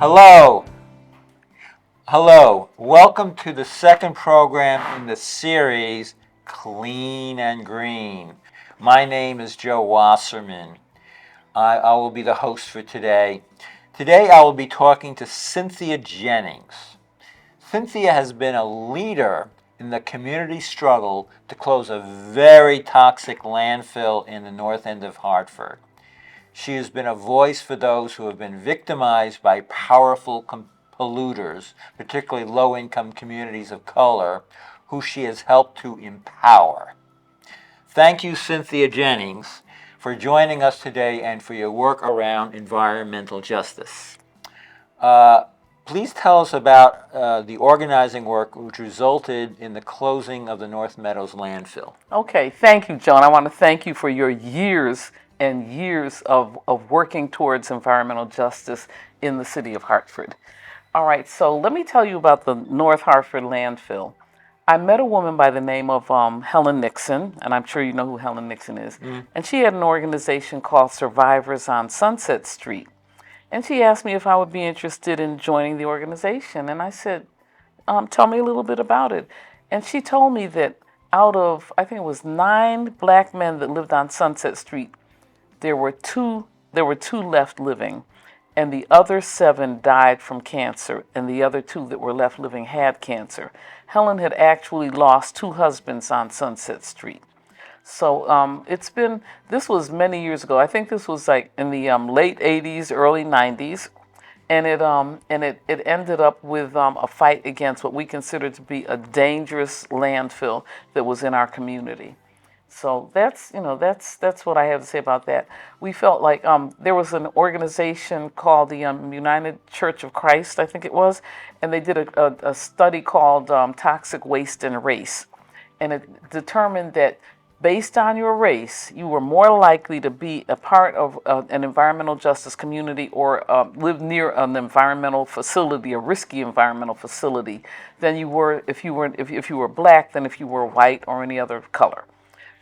Hello. Hello. Welcome to the second program in the series, Clean and Green. My name is Joe Wasserman. I will be the host for today. Today I will be talking to Cynthia Jennings. Cynthia has been a leader in the community struggle to close a very toxic landfill in the north end of Hartford. She has been a voice for those who have been victimized by powerful polluters, particularly low-income communities of color, who she has helped to empower. Thank you, Cynthia Jennings, for joining us today and for your work around environmental justice. Please tell us about the organizing work which resulted in the closing of the North Meadows landfill. Okay, thank you, John. I want to thank you for your years and years of working towards environmental justice in the city of Hartford. All right, so let me tell you about the North Hartford landfill. I met a woman by the name of Helen Nixon, and I'm sure you know who Helen Nixon is. And she had an organization called Survivors on Sunset Street. And she asked me if I would be interested in joining the organization. And I said, tell me a little bit about it. And she told me that out of, I think it was 9 black men that lived on Sunset Street, there were two left living. And the other 7 died from cancer, and the other 2 that were left living had cancer. Helen had actually lost 2 husbands on Sunset Street. So this was many years ago. I think this was like in the late 80s, early 90s. And it ended up with a fight against what we considered to be a dangerous landfill that was in our community. So that's what I have to say about that. We felt like there was an organization called the United Church of Christ, I think it was, and they did a study called Toxic Waste and Race, and it determined that based on your race, you were more likely to be a part of an environmental justice community or live near an environmental facility, a risky environmental facility, than you were if you were black than if you were white or any other color.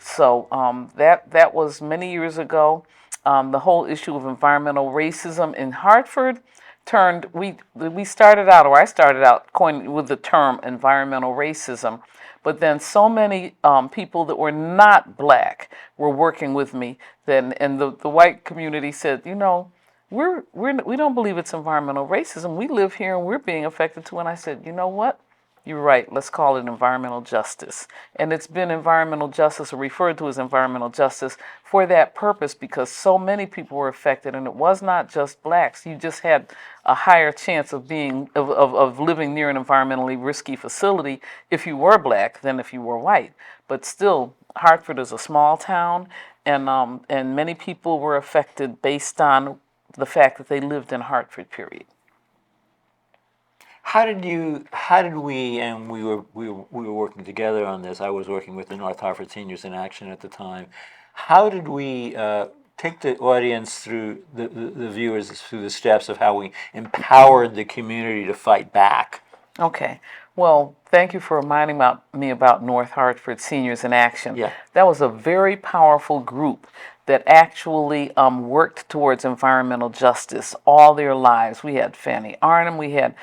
So that was many years ago. The whole issue of environmental racism in Hartford we started out, or I started out coined with the term environmental racism, but then so many people that were not black were working with me. Then, and the white community said, we don't believe it's environmental racism. We live here and we're being affected too. And I said, you know what? You're right. Let's call it environmental justice. And it's been environmental justice, or referred to as environmental justice, for that purpose, because so many people were affected, and it was not just blacks. You just had a higher chance of living near an environmentally risky facility if you were black than if you were white. But still, Hartford is a small town, and many people were affected based on the fact that they lived in Hartford, period. How did we, and we were working together on this. I was working with the North Hartford Seniors in Action at the time. How did we take the audience through, the viewers through the steps of how we empowered the community to fight back? Okay. Well, thank you for reminding me about North Hartford Seniors in Action. Yeah. That was a very powerful group that actually worked towards environmental justice all their lives. We had Fanny Arnhem, we had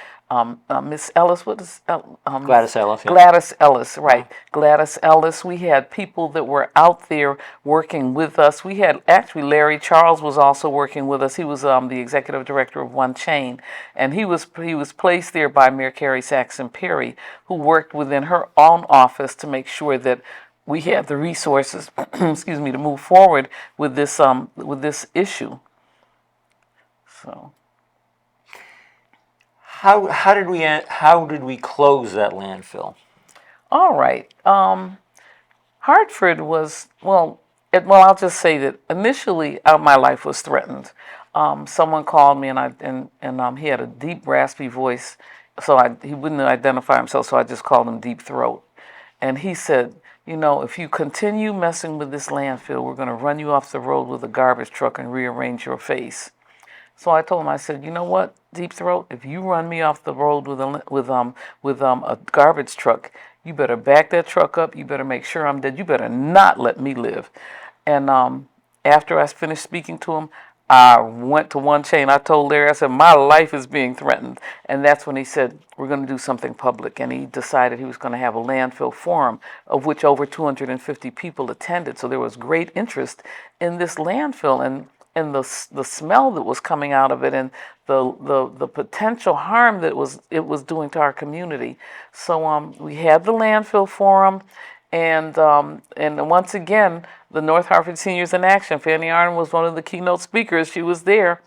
Miss Ellis, Gladys Ellis. Yeah. Gladys Ellis, right. Gladys Ellis. We had people that were out there working with us. We had, actually, Larry Charles was also working with us. He was the executive director of One Chain, and he was placed there by Mayor Carrie Saxon Perry, who worked within her own office to make sure that we had the resources, excuse me, to move forward with this issue. So. How did we close that landfill? All right. Hartford was, I'll just say that initially my life was threatened. Someone called me, and he had a deep, raspy voice, so he wouldn't identify himself, so I just called him Deep Throat. And he said, if you continue messing with this landfill, we're going to run you off the road with a garbage truck and rearrange your face. So I told him, I said, you know what, Deep Throat, if you run me off the road with a garbage truck, you better back that truck up. You better make sure I'm dead. You better not let me live. And after I finished speaking to him, I went to one chain. I told Larry, I said, my life is being threatened. And that's when he said, we're going to do something public. And he decided he was going to have a landfill forum, of which over 250 people attended. So there was great interest in this landfill and the smell that was coming out of it, and the potential harm that it was doing to our community. So we had the landfill forum. And once again, the North Hartford Seniors in Action. Fanny Arden was one of the keynote speakers. She was there,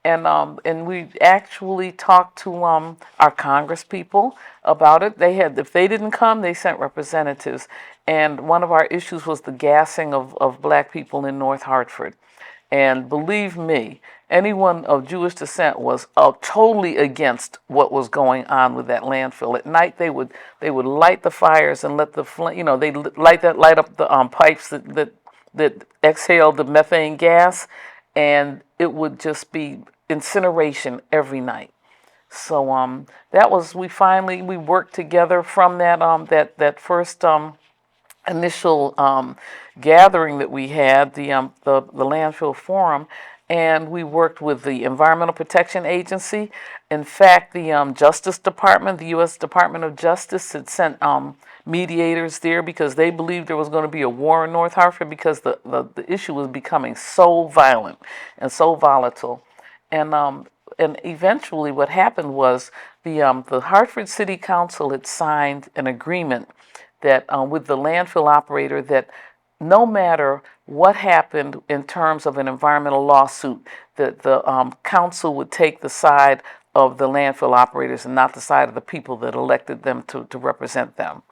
and we actually talked to our Congress people about it. If they didn't come, they sent representatives. And one of our issues was the gassing of black people in North Hartford. And believe me, anyone of Jewish descent was totally against what was going on with that landfill. At night, they would light the fires and let the they light up the pipes that exhaled the methane gas, and it would just be incineration every night. So we worked together from that first initial gathering that we had, the landfill forum, and we worked with the Environmental Protection Agency. In fact, the Justice Department, the U.S. Department of Justice, had sent mediators there because they believed there was going to be a war in North Hartford because the issue was becoming so violent and so volatile. And eventually what happened was the Hartford City Council had signed an agreement that with the landfill operator that no matter what happened in terms of an environmental lawsuit, that the council would take the side of the landfill operators and not the side of the people that elected them to represent them.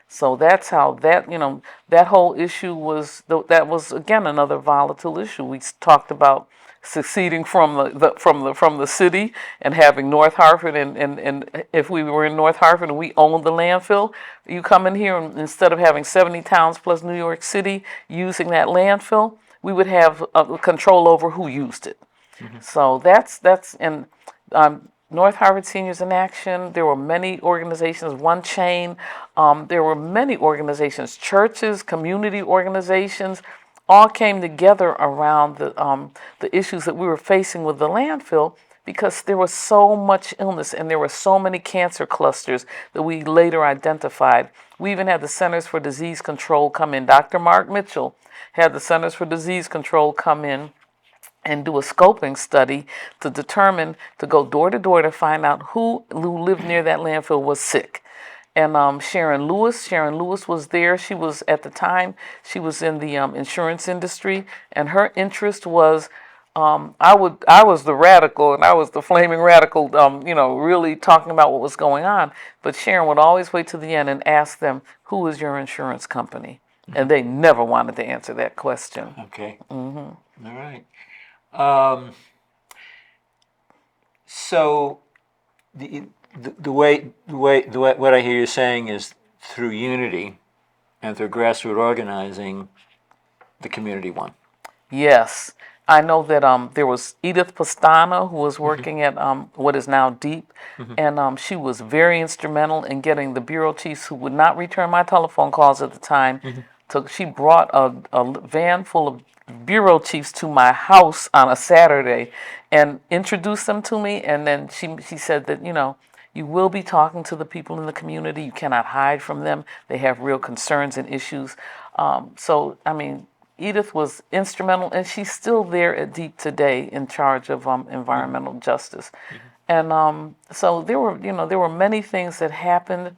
So that's how that whole issue was. That was again another volatile issue. We talked about seceding from the city and having North Hartford, and if we were in North Hartford and we owned the landfill, you come in here and instead of having 70 towns plus New York City using that landfill, we would have control over who used it. Mm-hmm. So that's in North Hartford Seniors in Action. There were many organizations, one chain. There were many organizations, churches, community organizations, all came together around the issues that we were facing with the landfill because there was so much illness and there were so many cancer clusters that we later identified. We even had the Centers for Disease Control come in. Dr. Mark Mitchell had the Centers for Disease Control come in and do a scoping study to go door to door to find out who lived near that landfill was sick. And Sharon Lewis was there. She was, at the time, she was in the insurance industry, and her interest was, I was the radical, and I was the flaming radical, really talking about what was going on. But Sharon would always wait to the end and ask them, who is your insurance company? Mm-hmm. And they never wanted to answer that question. Okay. Mm-hmm. All right. So the way what I hear you saying is through unity and through grassroots organizing, the community won. Yes. I know that there was Edith Pastana who was working at what is now DEEP, and she was very instrumental in getting the bureau chiefs who would not return my telephone calls at the time. She brought a van full of bureau chiefs to my house on a Saturday and introduced them to me, and then she said that, you will be talking to the people in the community. You cannot hide from them. They have real concerns and issues. Edith was instrumental, and she's still there at DEEP today in charge of environmental justice. And so there were many things that happened.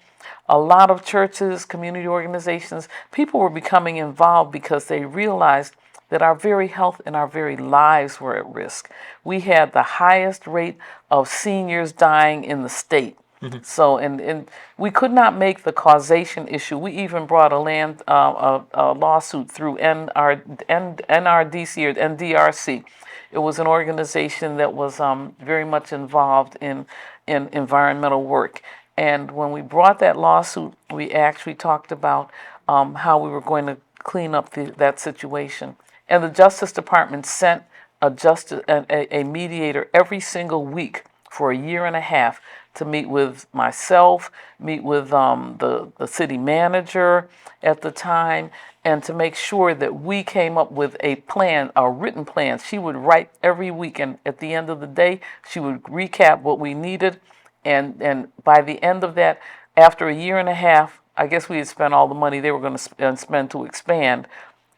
A lot of churches, community organizations, people were becoming involved because they realized that our very health and our very lives were at risk. We had the highest rate of seniors dying in the state. So, and we could not make the causation issue. We even brought a lawsuit through NRDC or NDRC. It was an organization that was very much involved in environmental work. And when we brought that lawsuit, we actually talked about how we were going to clean up that situation. And the Justice Department sent a mediator every single week for a year and a half to meet with myself, meet with the city manager at the time, and to make sure that we came up with a plan, a written plan. She would write every week, and at the end of the day, she would recap what we needed. And by the end of that, after a year and a half, I guess we had spent all the money they were going to spend to expand,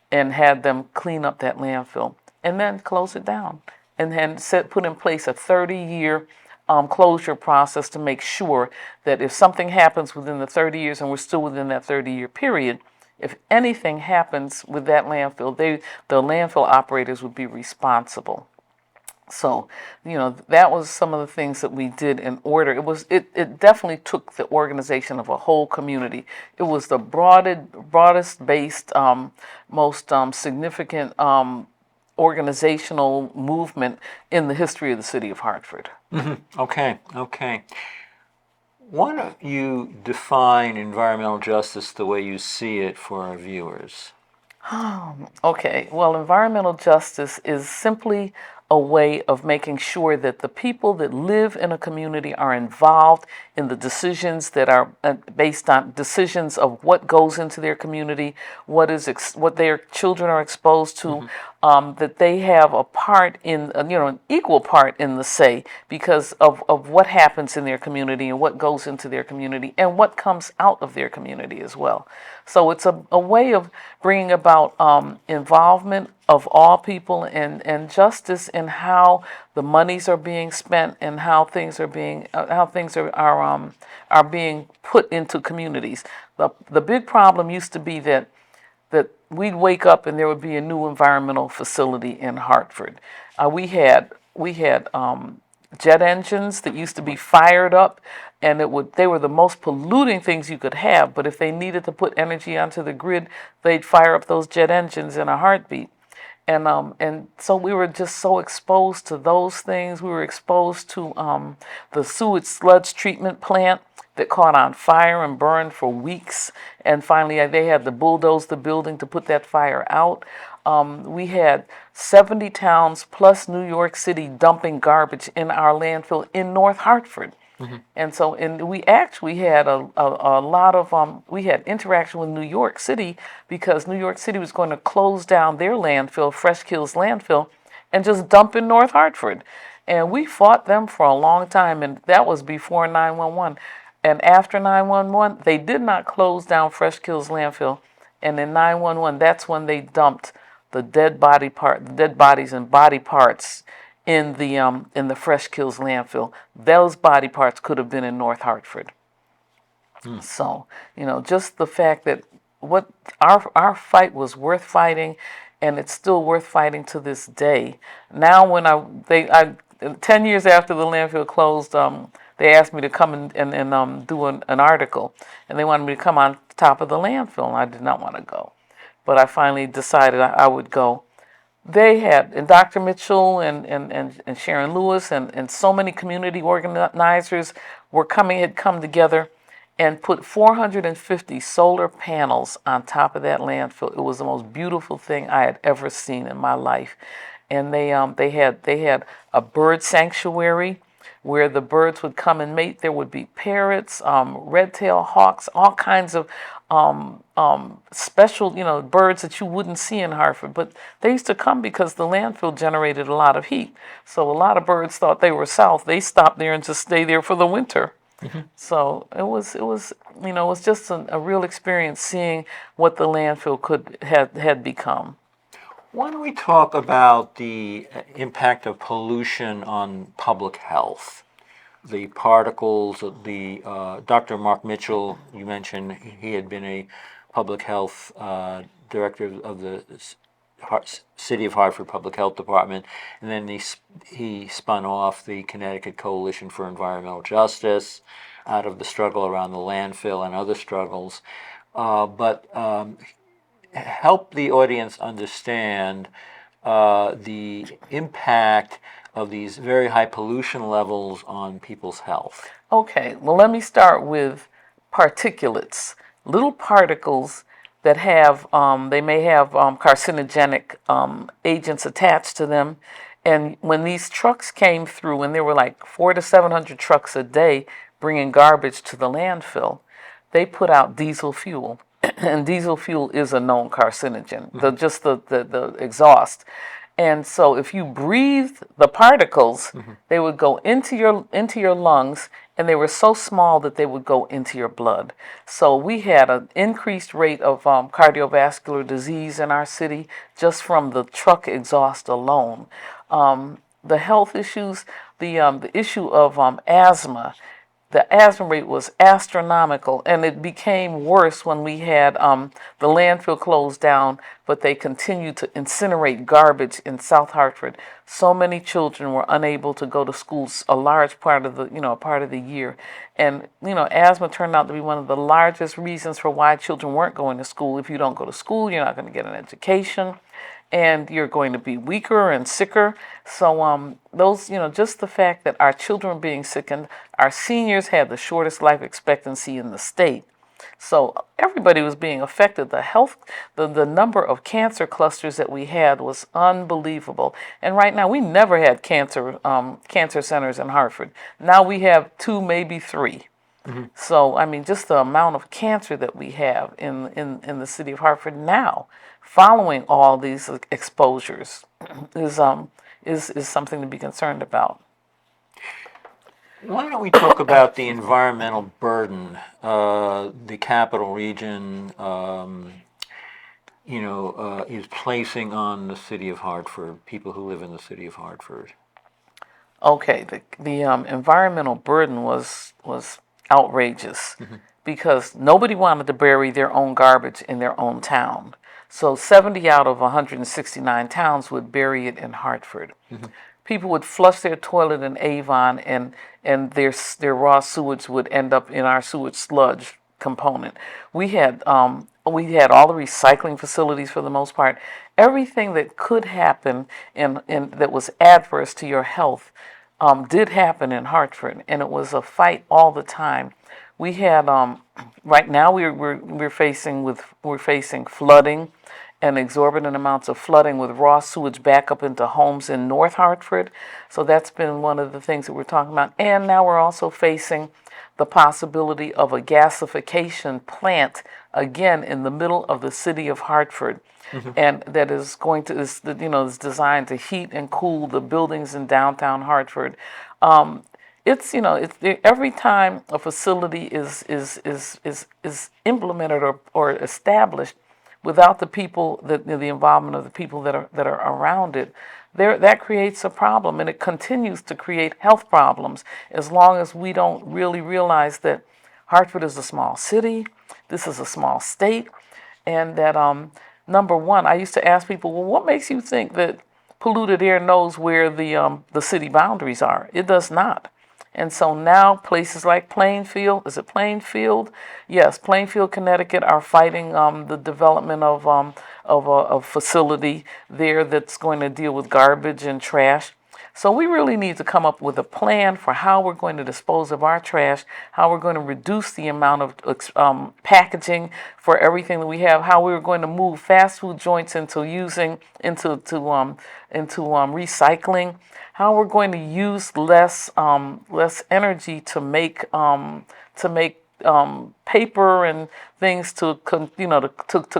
and had them clean up that landfill and then close it down, and then put in place a 30-year closure process to make sure that if something happens within the 30 years, and we're still within that 30-year period, if anything happens with that landfill, the landfill operators would be responsible. So, that was some of the things that we did in order. It definitely took the organization of a whole community. It was the broadest based, most significant organizational movement in the history of the city of Hartford. Okay. Why don't you define environmental justice the way you see it for our viewers? Okay, well, environmental justice is simply a way of making sure that the people that live in a community are involved in the decisions that are based on decisions of what goes into their community, what their children are exposed to, that they have a part in, an equal part in the say because of what happens in their community and what goes into their community and what comes out of their community as well. So it's a way of bringing about involvement of all people and justice in how the monies are being spent and how things are being put into communities. The big problem used to be that we'd wake up and there would be a new environmental facility in Hartford. We had jet engines that used to be fired up, and they were the most polluting things you could have. But if they needed to put energy onto the grid, they'd fire up those jet engines in a heartbeat. And so we were just so exposed to those things. We were exposed to the sewage sludge treatment plant that caught on fire and burned for weeks. And finally, they had to bulldoze the building to put that fire out. We had 70 towns plus New York City dumping garbage in our landfill in North Hartford. And so, we actually had a lot of, we had interaction with New York City because New York City was going to close down their landfill, Fresh Kills landfill, and just dump in North Hartford. And we fought them for a long time, and that was before 911. And after 911, they did not close down Fresh Kills landfill. And in 911, that's when they dumped the dead bodies and body parts in the Fresh Kills landfill. Those body parts could have been in North Hartford. So, just the fact that what our fight was worth fighting, and it's still worth fighting to this day. Now, when 10 years after the landfill closed, they asked me to come and do an article, and they wanted me to come on top of the landfill, and I did not want to go, but I finally decided I would go. They had, and Dr. Mitchell and Sharon Lewis and so many community organizers had come together and put 450 solar panels on top of that landfill. It was the most beautiful thing I had ever seen in my life. And they had a bird sanctuary where the birds would come and mate. There would be parrots, red-tailed hawks, all kinds of special, birds that you wouldn't see in Hartford. But they used to come because the landfill generated a lot of heat. So a lot of birds thought they were south. They stopped there and just stayed there for the winter. So it was just a real experience seeing what the landfill had become. Why don't we talk about the impact of pollution on public health? The particles, Dr. Mark Mitchell, you mentioned he had been a public health director of the City of Hartford Public Health Department, and then he spun off the Connecticut Coalition for Environmental Justice out of the struggle around the landfill and other struggles. But help the audience understand the impact of these very high pollution levels on people's health. Okay, well, let me start with particulates, little particles that have, they may have carcinogenic agents attached to them, And when these trucks came through, and there were like 400 to 700 trucks a day bringing garbage to the landfill, they put out diesel fuel. And diesel fuel is a known carcinogen, the exhaust. And so if you breathed the particles, they would go into your lungs, and they were so small that they would go into your blood. So we had an increased rate of cardiovascular disease in our city just from the truck exhaust alone. The health issues, the issue of asthma. The asthma rate was astronomical, and it became worse when we had the landfill closed down, but they continued to incinerate garbage in South Hartford. So many children were unable to go to schools a large part of the year, and asthma turned out to be one of the largest reasons for why children weren't going to school. If you don't go to school, you're not going to get an education, and you're going to be weaker and sicker. So just the fact that our children were being sickened, our seniors had the shortest life expectancy in the state. So everybody was being affected. The number of cancer clusters that we had was unbelievable. And right now, we never had cancer centers in Hartford. Now we have 2, maybe 3. So, I mean, just the amount of cancer that we have in the city of Hartford now, following all these exposures, is something to be concerned about. Why don't we talk about the environmental burden the capital region, is placing on the city of Hartford, people who live in the city of Hartford? Okay, the environmental burden was outrageous because nobody wanted to bury their own garbage in their own town. So 70 out of 169 towns would bury it in Hartford. People would flush their toilet in Avon, and their raw sewage would end up in our sewage sludge component. We had all the recycling facilities for the most part. Everything that could happen and that was adverse to your health did happen in Hartford, and it was a fight all the time. We had right now we're facing flooding and exorbitant amounts of flooding with raw sewage back up into homes in North Hartford. So that's been one of the things that we're talking about. And now we're also facing the possibility of a gasification plant again in the middle of the city of Hartford. And that is is designed to heat and cool the buildings in downtown Hartford. Every time a facility is implemented or established without the people, the involvement of the people that are around it, that creates a problem, and it continues to create health problems as long as we don't really realize that Hartford is a small city, this is a small state, and that number one, I used to ask people, well, what makes you think that polluted air knows where the city boundaries are? It does not. And so now places like Plainfield, is it Plainfield? Yes, Plainfield, Connecticut are fighting the development of a facility there that's going to deal with garbage and trash. So we really need to come up with a plan for how we're going to dispose of our trash, how we're going to reduce the amount of packaging for everything that we have, how we're going to move fast food joints into recycling, how we're going to use less energy to make paper and things to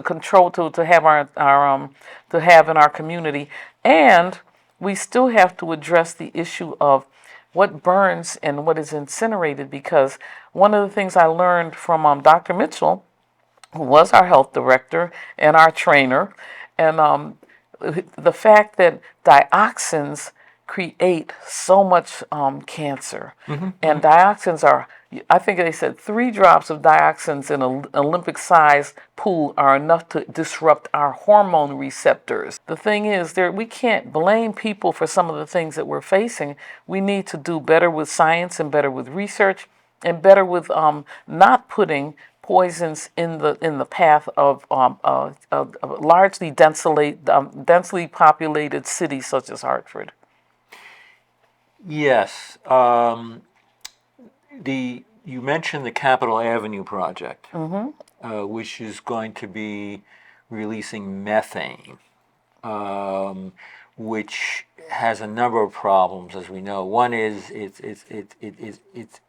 control to have in our community. And we still have to address the issue of what burns and what is incinerated, because one of the things I learned from Dr. Mitchell, who was our health director and our trainer, and the fact that dioxins create so much cancer. And dioxins are, I think they said 3 drops of dioxins in an Olympic-sized pool are enough to disrupt our hormone receptors. The thing is, we can't blame people for some of the things that we're facing. We need to do better with science and better with research and better with not putting poisons in the path of largely densely populated cities such as Hartford. Yes. You mentioned the Capitol Avenue project, which is going to be releasing methane. which has a number of problems, as we know. One is it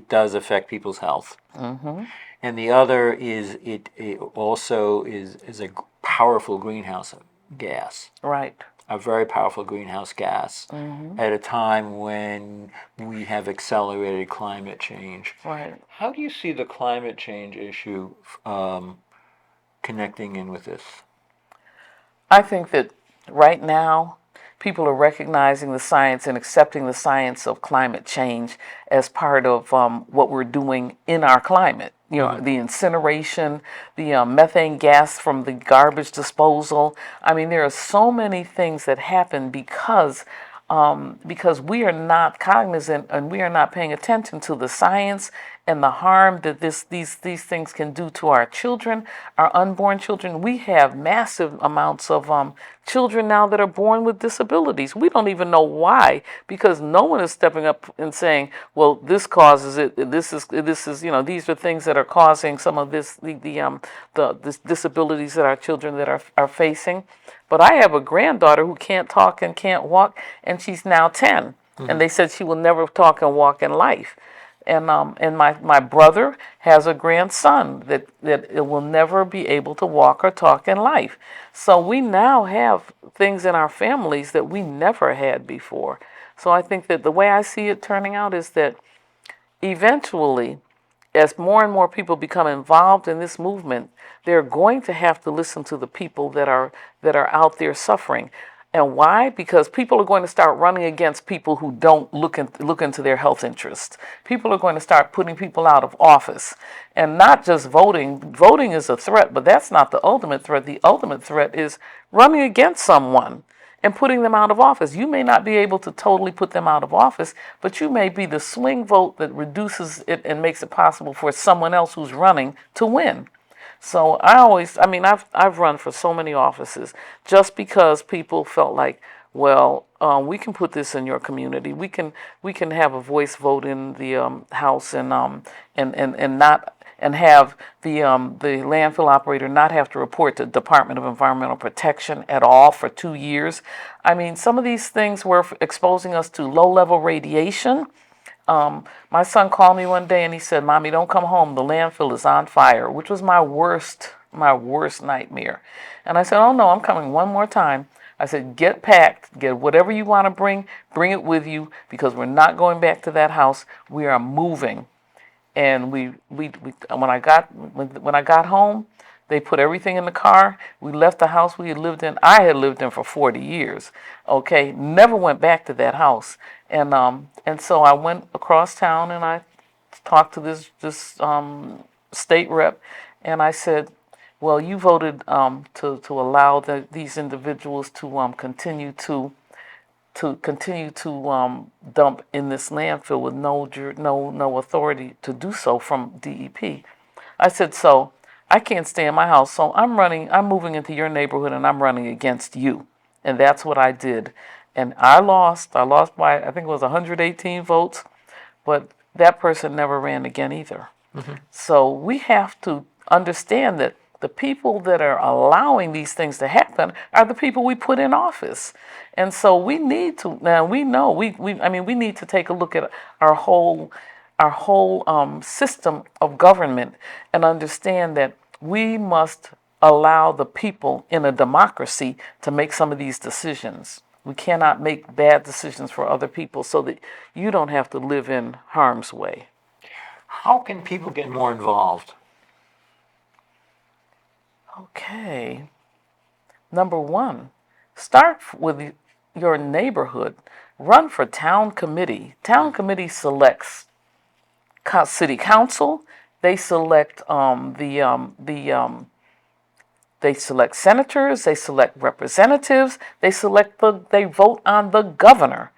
does affect people's health, and the other is it also is a powerful greenhouse gas, Right. a very powerful greenhouse gas, at a time when we have accelerated climate change. Right. How do you see the climate change issue connecting in with this? I think that right now, people are recognizing the science and accepting the science of climate change as part of what we're doing in our climate. You know, the incineration, the methane gas from the garbage disposal. I mean, there are so many things that happen because we are not cognizant and we are not paying attention to the science and the harm that these things can do to our children, our unborn children. We have massive amounts of children now that are born with disabilities. We don't even know why, because no one is stepping up and saying, "Well, this causes it. This is these are things that are causing some of this the disabilities that our children that are facing." But I have a granddaughter who can't talk and can't walk, and she's now 10. And they said she will never talk and walk in life. And my brother has a grandson that it will never be able to walk or talk in life. So we now have things in our families that we never had before. So I think that the way I see it turning out is that eventually, as more and more people become involved in this movement, they're going to have to listen to the people that are out there suffering. And why? Because people are going to start running against people who don't look into their health interests. People are going to start putting people out of office, and not just voting. Voting is a threat, but that's not the ultimate threat. The ultimate threat is running against someone and putting them out of office. You may not be able to totally put them out of office, but you may be the swing vote that reduces it and makes it possible for someone else who's running to win. So I've run for so many offices just because people felt like, well, we can put this in your community. We can have a voice vote in the house and not and have the landfill operator not have to report to Department of Environmental Protection at all for 2 years. I mean, some of these things were exposing us to low-level radiation. My son called me one day and he said, "Mommy, don't come home. The landfill is on fire," which was my worst nightmare. And I said, "Oh no, I'm coming one more time." I said, "Get packed, get whatever you want to bring it with you, because we're not going back to that house. We are moving." And when I got home, they put everything in the car. We left the house we had lived in. I had lived in for 40 years. Okay, never went back to that house. And so I went across town and I talked to this state rep, and I said, "Well, you voted to allow these individuals to continue to dump in this landfill with no authority to do so from DEP." I said, "So I can't stay in my house, so I'm moving into your neighborhood and I'm running against you." And that's what I did. And I lost by, I think it was 118 votes, but that person never ran again either. So we have to understand that the people that are allowing these things to happen are the people we put in office. And so we need to, now we know, we need to take a look at our whole system of government and understand that we must allow the people in a democracy to make some of these decisions. We cannot make bad decisions for other people so that you don't have to live in harm's way. How can people get more involved? Okay. Number one, start with your neighborhood. Run for town committee. Town committee selects city council. They select they select senators, they select representatives, they vote on the governor.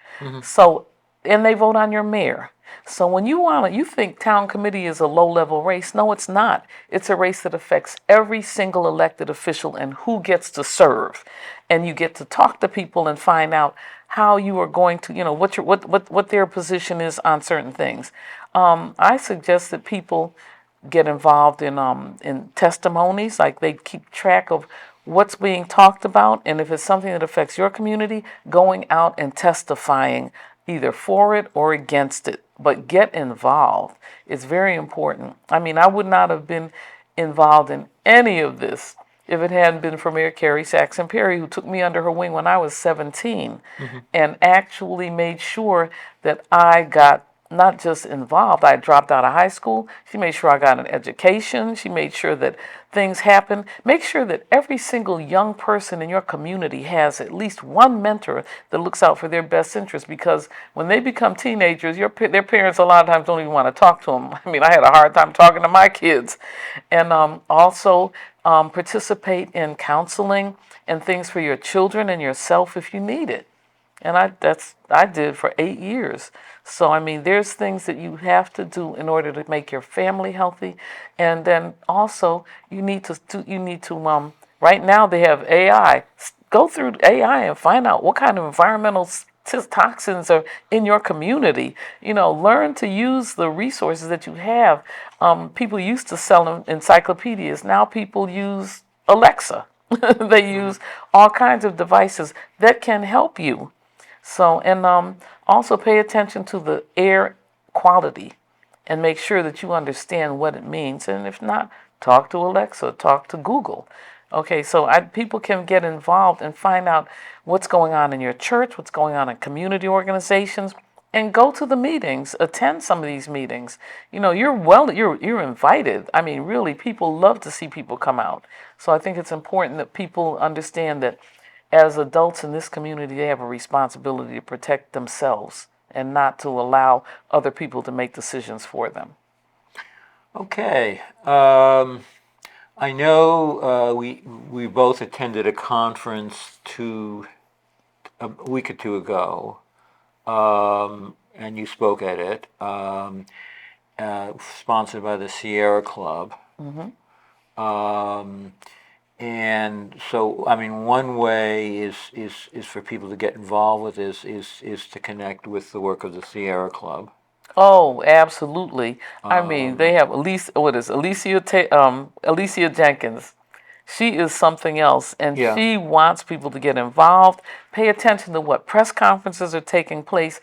So, and they vote on your mayor. So when you think town committee is a low-level race, no, it's not. It's a race that affects every single elected official and who gets to serve. And you get to talk to people and find out how you are going to, what their position is on certain things. I suggest that people get involved in testimonies, like they keep track of what's being talked about, and if it's something that affects your community, going out and testifying either for it or against it. But get involved. It's very important. I mean, I would not have been involved in any of this if it hadn't been for Mayor Carrie Saxon Perry, who took me under her wing when I was 17 and actually made sure that I got not just involved. I dropped out of high school. She made sure I got an education. She made sure that things happen. Make sure that every single young person in your community has at least one mentor that looks out for their best interest, because when they become teenagers, their parents a lot of times don't even want to talk to them. I mean, I had a hard time talking to my kids. And also participate in counseling and things for your children and yourself if you need it. And I did for 8 years. So I mean, there's things that you have to do in order to make your family healthy, and then also right now they have AI. Go through AI and find out what kind of environmental toxins are in your community. Learn to use the resources that you have. People used to sell encyclopedias. Now people use Alexa. They use all kinds of devices that can help you. So, and also pay attention to the air quality and make sure that you understand what it means. And if not, talk to Alexa, talk to Google. Okay, so people can get involved and find out what's going on in your church, what's going on in community organizations, and go to the meetings, attend some of these meetings. You're invited. I mean, really, people love to see people come out. So I think it's important that people understand that as adults in this community, they have a responsibility to protect themselves and not to allow other people to make decisions for them. Okay. I know we both attended a conference a week or two ago, and you spoke at it, sponsored by the Sierra Club. Um, and so, I mean, one way is for people to get involved with this is to connect with the work of the Sierra Club. Oh, absolutely. I mean, they have Alicia Jenkins. She is something else, and Yeah. she wants people to get involved. Pay attention to what press conferences are taking place.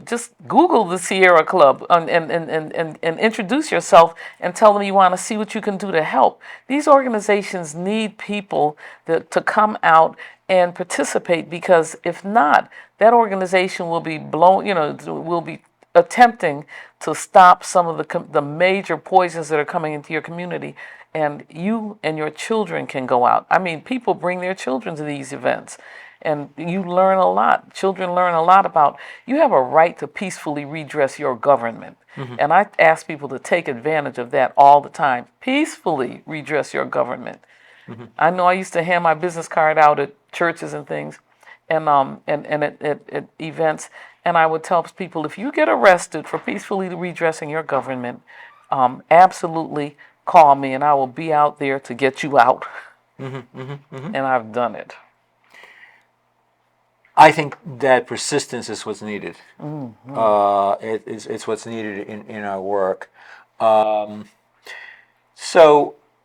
Just Google the Sierra Club and introduce yourself and tell them you want to see what you can do to help. These organizations need people to come out and participate, because if not, that organization will be will be attempting to stop some of the major poisons that are coming into your community, and you and your children can go out. I mean, people bring their children to these events, and you learn a lot. Children learn a lot about you have a right to peacefully redress your government. And I ask people to take advantage of that all the time. Peacefully redress your government. I know I used to hand my business card out at churches and things, and at events, and I would tell people, if you get arrested for peacefully redressing your government, absolutely call me, and I will be out there to get you out. And I've done it. I think that persistence is what's needed. It's what's needed in our work. We're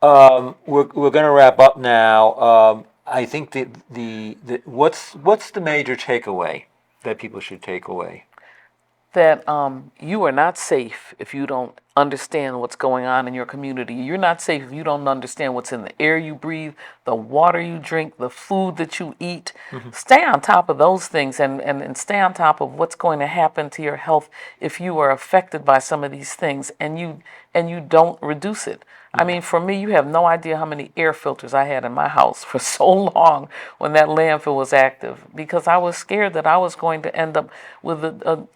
going to wrap up now. I think what's the major takeaway that people should take away? That you are not safe if you don't understand what's going on in your community. You're not safe if you don't understand what's in the air you breathe, the water you drink, the food that you eat. Stay on top of those things, and stay on top of what's going to happen to your health if you are affected by some of these things and you don't reduce it. I mean, for me, you have no idea how many air filters I had in my house for so long when that landfill was active, because I was scared that I was going to end up with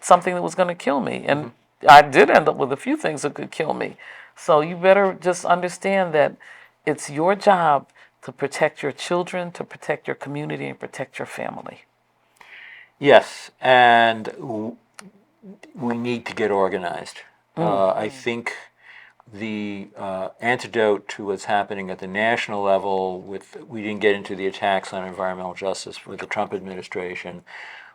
something that was going to kill me. And I did end up with a few things that could kill me. So you better just understand that it's your job to protect your children, to protect your community, and protect your family. Yes, and we need to get organized. I think the antidote to what's happening at the national level we didn't get into the attacks on environmental justice with the Trump administration,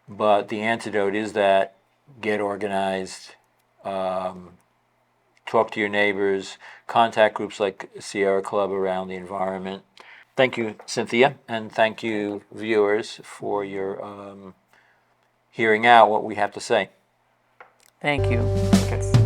but the antidote is that get organized, talk to your neighbors, contact groups like Sierra Club around the environment, Thank you, Cynthia, and thank you, viewers, for your hearing out what we have to say. Thank you.